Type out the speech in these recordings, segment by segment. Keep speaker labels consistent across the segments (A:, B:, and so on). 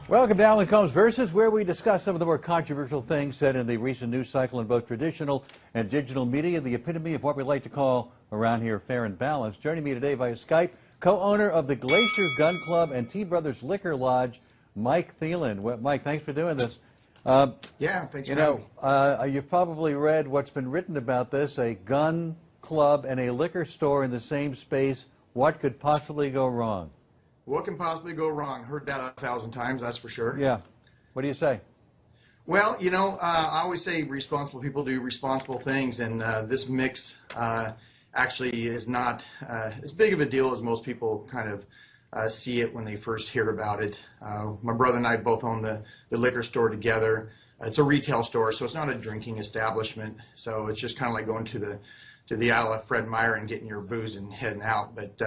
A: Welcome to Alan Colmes Versus, where we discuss some of the more controversial things said in the recent news cycle in both traditional and digital media, the epitome of what we like to call around here fair and balanced. Joining me today via Skype, co-owner of the Glacier Gun Club and T Brothers Liquor Lodge, Mike Thielen. Well, Mike, thanks for doing this.
B: Yeah, thanks for having me.
A: You've probably read what's been written about this, a gun club and a liquor store in the same space. What could possibly go wrong?
B: What can possibly go wrong? Heard that 1,000 times, that's for sure.
A: Yeah. What do you say?
B: Well, I always say responsible people do responsible things, and this mix actually is not as big of a deal as most people kind of see it when they first hear about it. My brother and I both own the liquor store together. It's a retail store, so it's not a drinking establishment. So it's just kind of like going to the Isle of Fred Meyer and getting your booze and heading out. But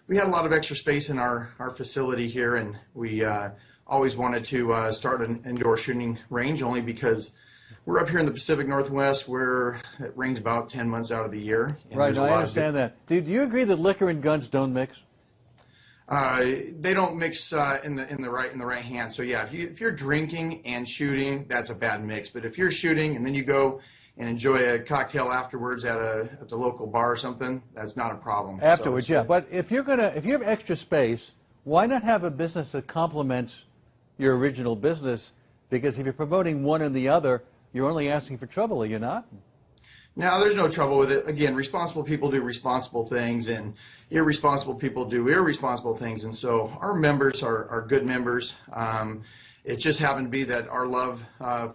B: we had a lot of extra space in our facility here, and we always wanted to start an indoor shooting range only because we're up here in the Pacific Northwest where it rains about 10 months out of the year.
A: Right, I understand that. Do you agree that liquor and guns don't mix?
B: They don't mix in the right hand. So yeah, if you're drinking and shooting, that's a bad mix. But if you're shooting and then you go and enjoy a cocktail afterwards at the local bar or something, that's not a problem.
A: Afterwards, yeah. But if you have extra space, why not have a business that complements your original business? Because if you're promoting one and the other, you're only asking for trouble, are you not?
B: No, there's no trouble with it. Again, responsible people do responsible things, and irresponsible people do irresponsible things. And so our members are good members. It just happened to be that our love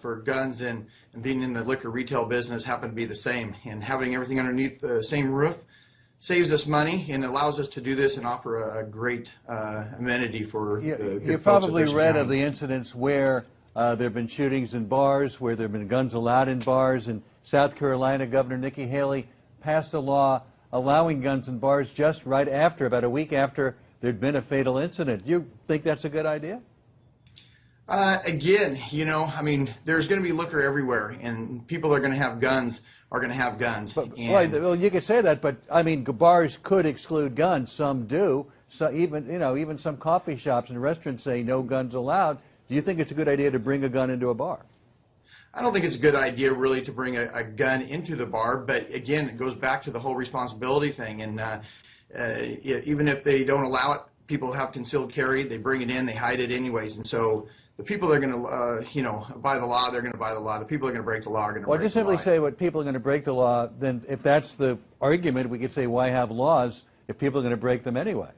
B: for guns and being in the liquor retail business happened to be the same. And having everything underneath the same roof saves us money and allows us to do this and offer a great amenity for the good
A: You
B: folks
A: probably
B: at
A: read
B: County.
A: of the incidents where there have been shootings in bars, where there have been guns allowed in bars. In South Carolina, Governor Nikki Haley passed a law allowing guns in bars just right after, about a week after there'd been a fatal incident. Do you think that's a good idea?
B: Again, I mean, there's going to be liquor everywhere, and people that are going to have guns are going to have guns.
A: Well, you could say that, but I mean, bars could exclude guns. Some do. So even some coffee shops and restaurants say no guns allowed. Do you think it's a good idea to bring a gun into a bar?
B: I don't think it's a good idea really to bring a gun into the bar, but again, it goes back to the whole responsibility thing. And even if they don't allow it, people have concealed carry. They bring it in, they hide it anyways, and so. The people that are going to, by the law, they're going to buy the law. The people that are going to break the law are going to break the law.
A: Well, just simply say what people are going to break the law. Then, if that's the argument, we could say why have laws if people are going to break them anyway?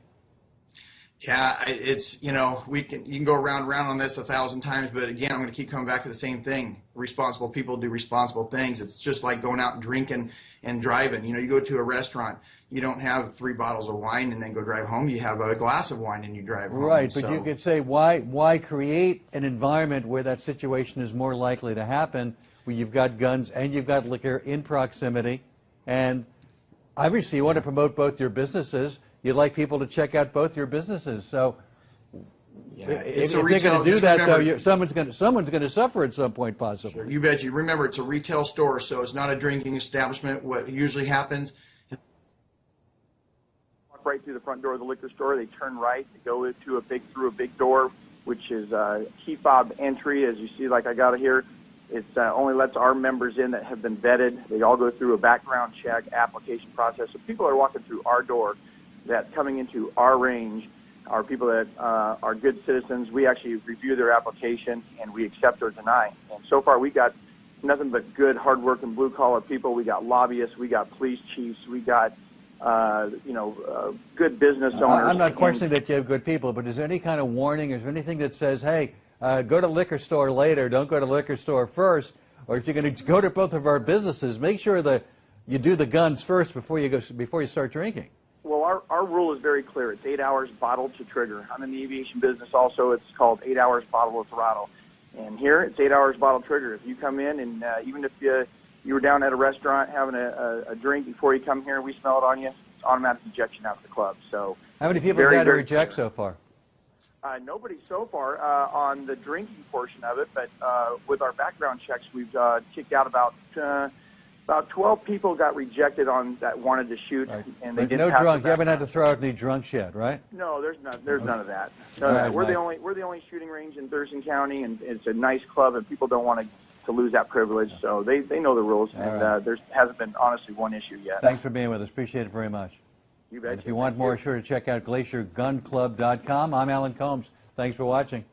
B: Yeah, it's you can go around on this 1,000 times, but again, I'm going to keep coming back to the same thing. Responsible people do responsible things. It's just like going out and drinking and driving. You go to a restaurant, you don't have 3 bottles of wine and then go drive home. You have a glass of wine and you drive home.
A: Right, but you could say why create an environment where that situation is more likely to happen, where you've got guns and you've got liquor in proximity, and obviously you want to promote both your businesses. You'd like people to check out both your businesses. So
B: yeah,
A: if they're going to do that, though, someone's going to suffer at some point, possibly.
B: Sure, you bet. You remember, it's a retail store, so it's not a drinking establishment. What usually happens,
C: walk right through the front door of the liquor store. They turn right. They go through a big door, which is key fob entry, as you see, like I got it here. It only lets our members in that have been vetted. They all go through a background check application process. So people are walking through our door that coming into our range are people that are good citizens. We actually review their application and we accept or deny. And so far we got nothing but good, hard-working, blue-collar people. We got lobbyists. We got police chiefs. We got good business owners.
A: I'm not questioning that you have good people, but is there any kind of warning? Is there anything that says, hey, go to liquor store later, don't go to liquor store first, or if you're going to go to both of our businesses, make sure that you do the guns first before you start drinking?
C: Well, our rule is very clear. It's 8 hours bottle to trigger. I'm in the aviation business also. It's called 8 hours bottle to throttle. And here, it's 8 hours bottle trigger. If you come in and even if you were down at a restaurant having a drink before you come here, we smell it on you, it's automatic ejection out of the club. So
A: how many people have had to reject so far?
C: Nobody so far on the drinking portion of it, but with our background checks, we've kicked out about About 12 people got rejected on that wanted to shoot,
A: Right.
C: and they
A: But
C: didn't
A: no
C: pass the
A: drunk. You haven't had
C: background
A: to throw out any drunks yet, right?
C: No, there's none of that.
A: All right,
C: We're the
A: Mike.
C: only shooting range in Thurston County, and it's a nice club, and people don't want to lose that privilege. So they know the rules,
A: All
C: and
A: right.
C: there hasn't been honestly one issue yet.
A: Thanks for being with us. Appreciate it very much.
C: You bet.
A: And if you want more, sure to check out GlacierGunClub.com. I'm Alan Combs. Thanks for watching.